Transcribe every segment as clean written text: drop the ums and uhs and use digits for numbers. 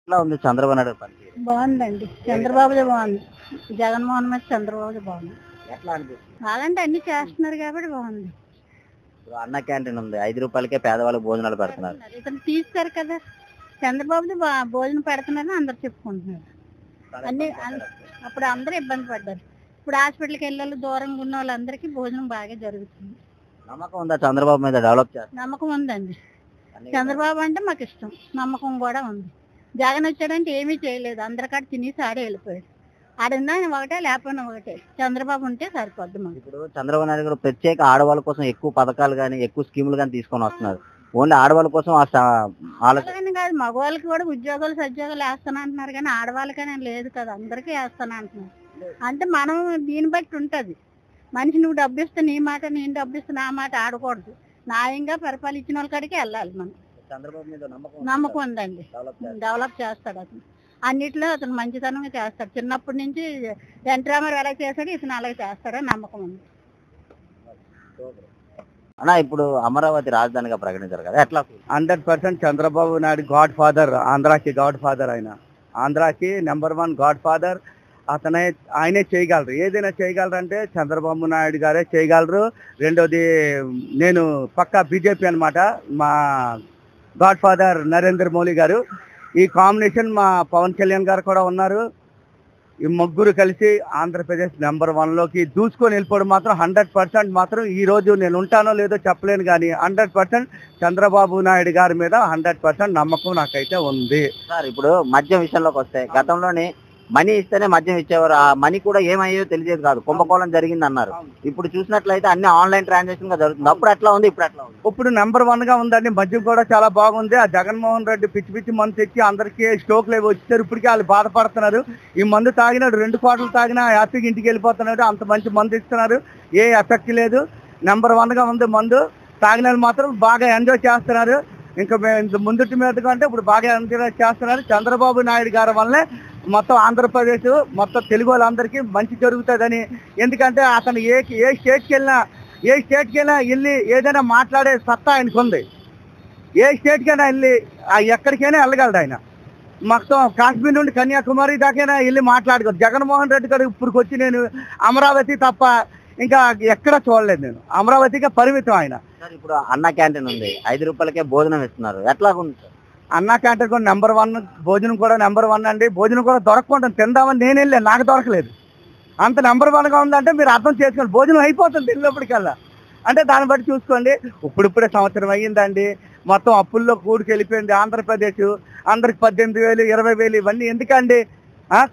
ఎట్లా ఉంది చంద్రబాబు నాయుడు పనితీరు? బాగుందండి. చంద్రబాబుదే బాగుంది. జగన్మోహన్ మీద చంద్రబాబుదే బాగుంది. ఎట్లా అనిపిస్తుంది? అలాంటి అన్ని చేస్తున్నారు కాబట్టి బాగుంది. ఇప్పుడు అన్న క్యాంటీన్ ఉంది, 5 రూపాయలకే పేదవాళ్ళకి భోజనాలు పెడుతున్నారు. ఇతను తీస్తారు కదా, చంద్రబాబుది భోజనం పెడుతున్నారని అందరు చెప్పుకుంటున్నారు. అప్పుడు అందరూ ఇబ్బంది పడ్డారు. ఇప్పుడు హాస్పిటల్కి వెళ్ళాలి, దూరంగా ఉన్న వాళ్ళందరికీ భోజనం బాగా జరుగుతుంది. నమ్మకం ఉందా చంద్రబాబు మీద డెవలప్ చేస్తారు? నమ్మకం ఉందండి. చంద్రబాబు అంటే మాకు ఇష్టం, నమ్మకం కూడా ఉంది. జగన్ వచ్చాడంటే ఏమీ చేయలేదు, అందరికాడ తినేసి ఆడే వెళ్ళిపోయాడు. ఆడున్నా ఒకటే, లేకపోయినా ఒకటే. చంద్రబాబు ఉంటే సరిపోద్ది మాకు. ఇప్పుడు చంద్రబాబు నాయుడు గారు ప్రత్యేక ఆడవాళ్ళ కోసం ఎక్కువ పథకాలు కానీ ఎక్కువ స్కీములు కానీ తీసుకొని వస్తున్నారు. ఓన్లీ ఆడవాళ్ళ కోసం అలాగని కాదు, మగవాళ్ళకి కూడా ఉద్యోగాలు సద్యోగాలు వేస్తాను అంటున్నారు, కానీ ఆడవాళ్ళకనే లేదు కదా, అందరికీ వేస్తాను అంటున్నారు. అంటే మనం దీన్ని బట్టి ఉంటది. మనిషి నువ్వు డబ్బు ఇస్తే నీ మాట, నేను డబ్బు ఇస్తే నా మాట ఆడకూడదు. న్యాయంగా పరిపాలించిన వాళ్ళ కాడికి వెళ్ళాలి. మనం చంద్రబాబు మీద నమ్మకం ఉందండి. డెవలప్ చేస్తాడు అతను, అన్నిట్లో అతను మంచితనంగా చేస్తాడు. చిన్నప్పటి నుంచి ఎన్టీ రామారావు ఎలా చేశాడు, ఇతను అలాగే చేస్తాడని నమ్మకం ఉంది. అన్నా, ఇప్పుడు అమరావతి రాజధానిగా ప్రకటించారు కదా, ఎట్లా? 100% చంద్రబాబు నాయుడు గాడ్ ఫాదర్, ఆంధ్రాకి గాడ్ ఫాదర్. ఆయన ఆంధ్రాకి నెంబర్ 1 గాడ్ ఫాదర్. ఆయనే చేయగలరు, ఏదైనా చేయగలరు అంటే చంద్రబాబు నాయుడు గారే చేయగలరు. రెండోది, నేను పక్కా బీజేపీ అనమాట. మా గాడ్ ఫాదర్ నరేంద్ర మోడీ గారు. ఈ కాంబినేషన్ మా పవన్ కళ్యాణ్ గారు కూడా ఉన్నారు. ఈ ముగ్గురు కలిసి ఆంధ్రప్రదేశ్ నెంబర్ 1లోకి దూసుకొని వెళ్ళిపోవడం మాత్రం 100% మాత్రం ఈ రోజు నేను ఉంటానో లేదో చెప్పలేను, కానీ 100% చంద్రబాబు నాయుడు గారి మీద 100% నమ్మకం నాకైతే ఉంది. సార్, ఇప్పుడు మద్యం విషయంలోకి వస్తే, గతంలోనే మనీ ఇస్తేనే మద్యం ఇచ్చేవారు. ఆ మనీ కూడా ఏమయ్యో తెలియదు కాదు, కుంభకోణం జరిగింది అన్నారు. ఇప్పుడు చూసినట్లయితే అన్ని ఆన్లైన్ ట్రాన్సాక్షన్ గా జరుగుతుంది. అప్పుడు ఎట్లా ఉంది, ఇప్పుడు ఎట్లా ఉంది? ఇప్పుడు నెంబర్ 1గా ఉందండి. మద్యం కూడా చాలా బాగుంది. ఆ జగన్మోహన్ రెడ్డి పిచ్చి పిచ్చి మందు తెచ్చి అందరికీ స్టోక్లు ఏవి వచ్చారు. ఇప్పటికీ వాళ్ళు బాధపడుతున్నారు. ఈ మందు తాగినాడు, 2 క్వార్టర్లు తాగినా హ్యాపీగా ఇంటికి వెళ్ళిపోతున్నాడు. అంత మంచి మందు ఇస్తున్నారు, ఏ ఎఫెక్ట్ లేదు. నెంబర్ 1గా ఉంది మందు. తాగిన మాత్రం బాగా ఎంజాయ్ చేస్తున్నారు. ఇంకా ముందుటి మీద కంటే ఇప్పుడు బాగా ఎంజాయ్ చేస్తున్నారు. చంద్రబాబు నాయుడు గారి వల్లే మొత్తం ఆంధ్రప్రదేశ్, మొత్తం తెలుగు వాళ్ళందరికీ మంచి జరుగుతుందని. ఎందుకంటే అతను ఏ స్టేట్కి వెళ్ళినా వెళ్ళి ఏదైనా మాట్లాడే సత్తా ఆయనకు ఉంది. ఏ స్టేట్కైనా వెళ్ళి ఎక్కడికైనా వెళ్ళగలడు ఆయన. మొత్తం కాశ్మీర్ నుండి కన్యాకుమారి దాకైనా వెళ్ళి మాట్లాడుకోరు. జగన్మోహన్ రెడ్డి గారు ఇప్పటికి వచ్చి నేను అమరావతి తప్ప ఇంకా ఎక్కడ చూడలేదు. నేను అమరావతిగా పరిమితం ఆయన. ఇప్పుడు అన్న క్యాంటీన్ ఉంది, 5 రూపాయలకే భోజనం ఇస్తున్నారు, ఎట్లా ఉంది? అన్న క్యాంటీన్ కూడా నెంబర్ 1, భోజనం కూడా నెంబర్ 1 అండి. భోజనం కూడా దొరకకుండా తిందామని నేను వెళ్ళాను, నాకు దొరకలేదు. అంత నెంబర్ 1గా ఉందంటే మీరు అర్థం చేసుకోండి. భోజనం అయిపోతుంది వెళ్ళినప్పటికల్లా. అంటే దాన్ని బట్టి చూసుకోండి. ఇప్పుడిప్పుడే సంవత్సరం అయ్యిందండి. మొత్తం అప్పుల్లో కూడికి వెళ్ళిపోయింది ఆంధ్రప్రదేశ్. అందరికి 18,000, 20,000 ఇవన్నీ ఎందుకండి?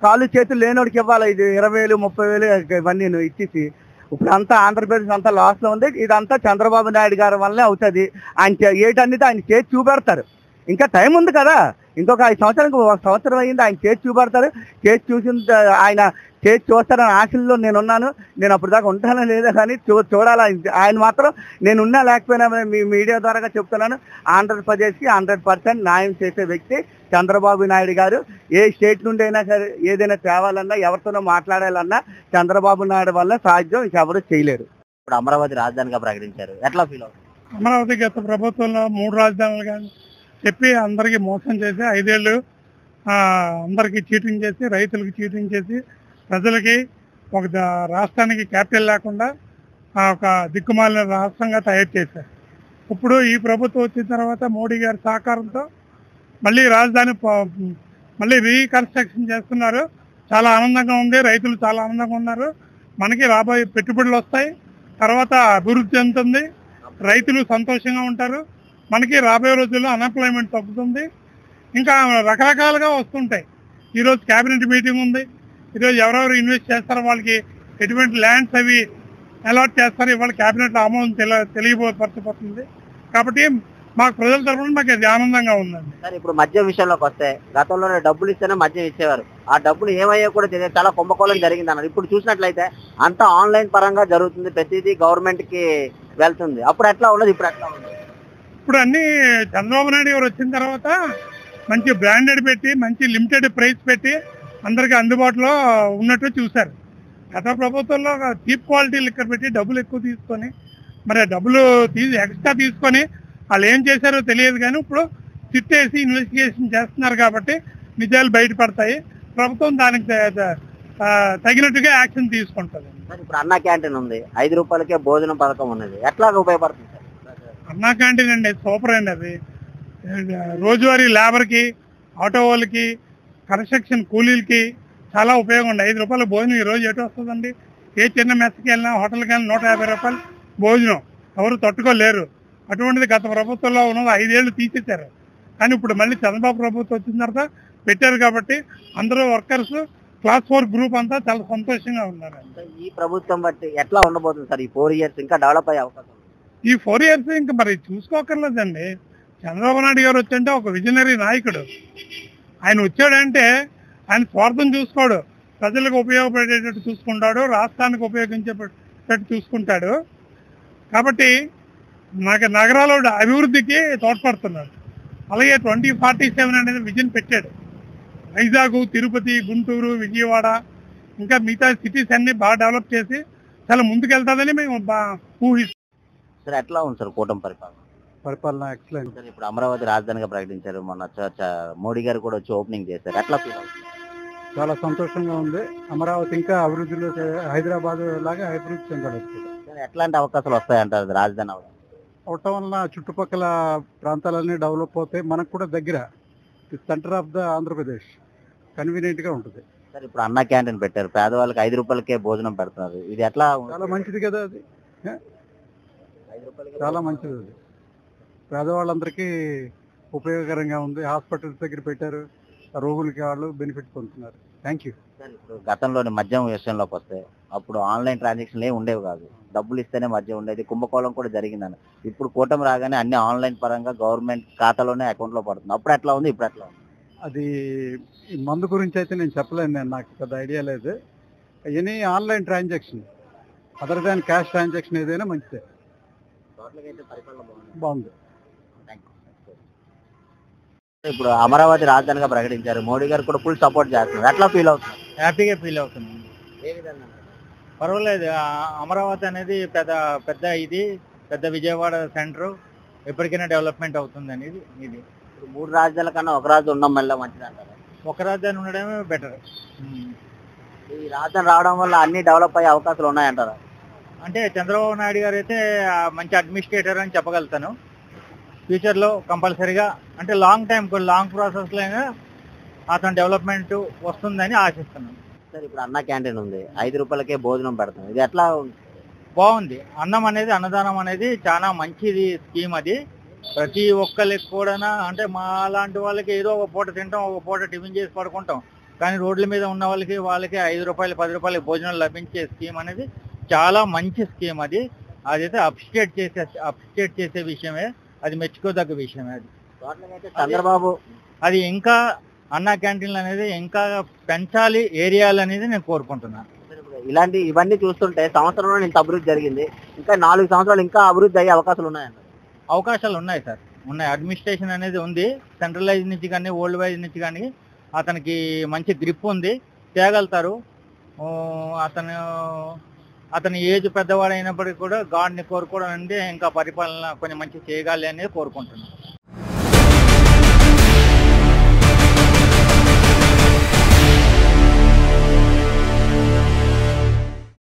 కాళ్ళు చేతులు లేనోడికి ఇవ్వాలి. ఇది 20,000, 30,000 ఇవన్నీ ఇచ్చేసి ఇప్పుడు అంతా ఆంధ్రప్రదేశ్ అంతా లాస్లో ఉంది. ఇదంతా చంద్రబాబు నాయుడు గారి వల్లే అవుతుంది. ఆయన ఏటన్నిటి ఆయన చేసి చూపెడతారు. ఇంకా టైం ఉంది కదా, ఇంకొక 5 సంవత్సరాలకు 1 సంవత్సరం అయ్యింది. ఆయన చేసి చూపెడతారు. చేసి చూసిన ఆయన చేసి చూస్తారని ఆశల్లో నేనున్నాను. నేను అప్పుడు దాకా ఉంటానో లేదో కానీ చూడాలి. ఆయన మాత్రం నేనున్నా లేకపోయినా మీ మీడియా ద్వారా చెప్తున్నాను, ఆంధ్రప్రదేశ్కి 100% న్యాయం చేసే వ్యక్తి చంద్రబాబు నాయుడు గారు. ఏ స్టేట్ నుండి అయినా సరే ఏదైనా తేవాలన్నా, ఎవరితోనో మాట్లాడాలన్నా చంద్రబాబు నాయుడు వల్ల సాధ్యం, ఇంకెవరు చేయలేరు. ఇప్పుడు అమరావతి రాజధానిగా ప్రకటించారు, ఎట్లా ఫీల్ అవుతుంది? అమరావతి గత ప్రభుత్వంలో 3 రాజధానులు కానీ చెప్పి అందరికీ మోసం చేసి 5 ఏళ్ళు అందరికీ చీటింగ్ చేసి, రైతులకి చీటింగ్ చేసి, ప్రజలకి ఒక రాష్ట్రానికి క్యాపిటల్ లేకుండా ఒక దిక్కుమాలిన రాష్ట్రంగా తయారు చేశారు. ఇప్పుడు ఈ ప్రభుత్వం వచ్చిన తర్వాత మోడీ గారి సహకారంతో మళ్ళీ రాజధాని మళ్ళీ రీకన్స్ట్రక్షన్ చేస్తున్నారు. చాలా ఆనందంగా ఉంది. రైతులు చాలా ఆనందంగా ఉన్నారు. మనకి రాబోయే పెట్టుబడులు వస్తాయి, తర్వాత అభివృద్ధి చెందుతుంది, రైతులు సంతోషంగా ఉంటారు. మనకి రాబోయే రోజుల్లో అన్ఎంప్లాయ్మెంట్ తగ్గుతుంది. ఇంకా రకరకాలుగా వస్తుంటాయి. ఈరోజు క్యాబినెట్ మీటింగ్ ఉంది. ఈరోజు ఎవరెవరు ఇన్వెస్ట్ చేస్తారో వాళ్ళకి ఎటువంటి ల్యాండ్స్ అవి అలాట్ చేస్తారు, ఇవాళ క్యాబినెట్లో అమౌంట్ తెలియపరచబోతుంది. కాబట్టి మాకు ప్రజల తరఫున మాకు అది ఆనందంగా ఉందండి. సార్, ఇప్పుడు మద్యం విషయంలోకి వస్తే, గతంలోనే డబ్బులు ఇస్తేనే మద్యం ఇచ్చేవారు. ఆ డబ్బులు ఏమయ్యో కూడా తెలియదు, చాలా కుంభకోణం జరిగింది అన్నారు. ఇప్పుడు చూసినట్లయితే అంతా ఆన్లైన్ పరంగా జరుగుతుంది, ప్రతిదీ గవర్నమెంట్ కి వెళ్తుంది. అప్పుడు ఎట్లా ఉన్నది, ఇప్పుడు ఎట్లా ఉంది? ఇప్పుడు అన్ని చంద్రబాబు నాయుడు గారు వచ్చిన తర్వాత మంచి బ్రాండెడ్ పెట్టి, మంచి లిమిటెడ్ ప్రైస్ పెట్టి అందరికీ అందుబాటులో ఉన్నట్టు చూశారు. గత ప్రభుత్వంలో చీప్ క్వాలిటీ లిక్కర్ పెట్టి డబ్బులు ఎక్కువ తీసుకొని, మరి డబ్బులు ఎక్స్ట్రా తీసుకొని వాళ్ళు ఏం చేశారో తెలియదు. కానీ ఇప్పుడు సిట్ వేసి ఇన్వెస్టిగేషన్ చేస్తున్నారు కాబట్టి నిజాలు బయటపడతాయి. ప్రభుత్వం దానికి తగినట్టుగా యాక్షన్ తీసుకుంటుంది. సార్ ఇప్పుడు అన్నా క్యాంటీన్ ఉంది, 5 రూపాయలకే భోజనం పథకం ఉన్నది, ఎట్లాగ ఉపయోగపడుతుంది సార్? అన్నా క్యాంటీన్ అండి సూపర్ అండి. అది రోజువారీ లేబర్కి, ఆటో వాళ్ళకి, కన్స్ట్రక్షన్ కూలీలకి చాలా ఉపయోగం ఉంది. 5 రూపాయల భోజనం ఈ రోజు ఎటు వస్తుందండి? ఏ చిన్న మెస్కి వెళ్ళినా, హోటల్కి వెళ్ళినా 150 రూపాయలు భోజనం ఎవరు తట్టుకోలేరు. అటువంటిది గత ప్రభుత్వంలో ఉన్నది 5 ఏళ్ళు తీసేశారు. కానీ ఇప్పుడు మళ్ళీ చంద్రబాబు ప్రభుత్వం వచ్చిన తర్వాత పెట్టారు కాబట్టి అందరూ వర్కర్స్ క్లాస్ 4 గ్రూప్ అంతా చాలా సంతోషంగా ఉన్నారు. ఈ ప్రభుత్వం బట్టి ఎట్లా ఉండబోతుంది సార్? ఈ 4 years ఇంకా డెవలప్ అయ్యే అవకాశం ఉంది? ఈ 4 years ఇంకా మరి చూసుకోకర్లేదండి. చంద్రబాబు నాయుడు గారు వచ్చంటే ఒక విజనరీ నాయకుడు. ఆయన వచ్చాడంటే ఆయన స్వార్థం చూసుకోడు, ప్రజలకు ఉపయోగపడేటట్టు చూసుకుంటాడు, రాష్ట్రానికి ఉపయోగించేటట్టు చూసుకుంటాడు. కాబట్టి నగరాల అభివృద్ధికి తోడ్పడుతున్నాడు. అలాగే 2047 అనేది విజన్ పెట్టాడు. వైజాగ్, తిరుపతి, గుంటూరు, విజయవాడ ఇంకా మిగతా సిటీస్ అన్ని బాగా డెవలప్ చేసి చాలా ముందుకెళ్తాదని మేము ఊహిస్తాం. సార్ ఎట్లా ఉంది సార్ కూటమి పరిపాలన ఎక్సలెంట్. సార్ ఇప్పుడు అమరావతి రాజధానిగా ప్రకటించారు, మొన్న మోడీ గారు కూడా వచ్చి ఓపెనింగ్ చేశారు, ఎట్లా ఫీల్ అవుతుంది? చాలా సంతోషంగా ఉంది. అమరావతి ఇంకా అభివృద్ధిలో హైదరాబాద్ లాగా అభివృద్ధి చెందవచ్చు. సార్ ఎట్లాంటి అవకాశాలు వస్తాయంటారు రాజధాని అవటం వలన చుట్టుపక్కల ప్రాంతాలన్నీ డెవలప్ అవుతాయి. మనకు కూడా దగ్గర, centre of the Andhra Pradesh, convenient గా ఉంటుంది. సార్ ఇప్పుడు అన్నా క్యాంటీన్ పెట్టారు, పేదవాళ్ళకి 5 రూపాయలకే భోజనం పెడుతున్నారు, ఇది ఎట్లా? చాలా మంచిది కదా అది, 5 రూపాయలకే చాలా మంచిది. అది పేదవాళ్ళందరికీ ఉపయోగకరంగా ఉంది. హాస్పిటల్స్ దగ్గర పెట్టారు, రోగులకి వాళ్ళు బెనిఫిట్ పొందుతున్నారు. Thank you. సార్ ఇప్పుడు గతంలోని మద్యం విషయంలోకి వస్తే అప్పుడు ఆన్లైన్ ట్రాన్సాక్షన్లు ఏమి ఉండేవి కాదు, డబ్బులు ఇస్తేనే మద్యం ఉండేది, కుంభకోణం కూడా జరిగిందని. ఇప్పుడు కూటమి రాగానే అన్ని ఆన్లైన్ పరంగా గవర్నమెంట్ ఖాతాలోనే అకౌంట్ లో పడుతుంది. అప్పుడు ఎట్లా ఉంది, ఇప్పుడు ఎట్లా ఉంది? అది ఈ మందు గురించి అయితే నేను చెప్పలేను, నాకు పెద్ద ఐడియా లేదు. Any online transaction other than cash transaction ఏదైనా మంచిదే, బాగుంది. ఇప్పుడు అమరావతి రాజధానిగా ప్రకటించారు, మోడీ గారు కూడా ఫుల్ సపోర్ట్ చేస్తున్నారు, ఎట్లా ఫీల్ అవుతుంది? హ్యాపీగా ఫీల్ అవుతుంది. ఏ విధంగా? పర్వాలేదు. అమరావతి అనేది పెద్ద విజయవాడ సెంటర్, ఎప్పటికైనా డెవలప్మెంట్ అవుతుంది అనేది ఇది. ఇప్పుడు 3 రాజధానుల కన్నా ఒక రాజు ఉండడం వల్ల మంచిది అంటారు. ఒక రాజధాని ఉండడమే బెటర్. ఈ రాజధాని రావడం వల్ల అన్ని డెవలప్ అయ్యే అవకాశాలు ఉన్నాయంటారా? అంటే చంద్రబాబు నాయుడు గారు అయితే మంచి అడ్మినిస్ట్రేటర్ అని చెప్పగలుగుతాను. ఫ్యూచర్లో కంపల్సరీగా, అంటే లాంగ్ ప్రాసెస్లో అయినా అతను డెవలప్మెంట్ వస్తుందని ఆశిస్తున్నాను. సార్ ఇప్పుడు అన్నా క్యాంటీన్ ఉంది, 5 రూపాయలకే భోజనం పెడుతుంది, ఇది ఎట్లా ఉంది? బాగుంది. అన్నదానం అనేది చాలా మంచిది స్కీమ్. అది ప్రతి ఒక్కరికి కూడా, అంటే మా లాంటి వాళ్ళకి ఏదో ఒక పూట తింటాం, ఒక పూట టిఫిన్ చేసి పడుకుంటాం. కానీ రోడ్ల మీద ఉన్న వాళ్ళకి 5 రూపాయలు 10 రూపాయలకి భోజనం లభించే స్కీమ్ అనేది చాలా మంచి స్కీమ్. అదైతే అప్స్టేట్ చేసే విషయమే, అది మెచ్చుకోదగ్గ విషయమే. అది చంద్రబాబు అది ఇంకా అన్నా క్యాంటీన్లు అనేది ఇంకా పెంచాలి ఏరియాలు అనేది నేను కోరుకుంటున్నాను. ఇవన్నీ చూస్తుంటే సంవత్సరంలో ఇంత అభివృద్ధి జరిగింది, ఇంకా 4 సంవత్సరాలు ఇంకా అభివృద్ధి అయ్యే అవకాశాలు ఉన్నాయండి. అవకాశాలు ఉన్నాయి సార్, ఉన్నాయి. అడ్మినిస్ట్రేషన్ అనేది ఉంది, సెంట్రలైజ్ నుంచి కానీ వరల్డ్ వైజ్ నుంచి కానీ అతనికి మంచి గ్రిప్ ఉంది, తేగలుగుతారు. అతని ఏజ్ పెద్దవాడు అయినప్పటికీ కూడా గాడ్ని కోరుకోవడం అంటే ఇంకా పరిపాలన కొంచెం మంచి చేయగాలి అనేది కోరుకుంటున్నాను.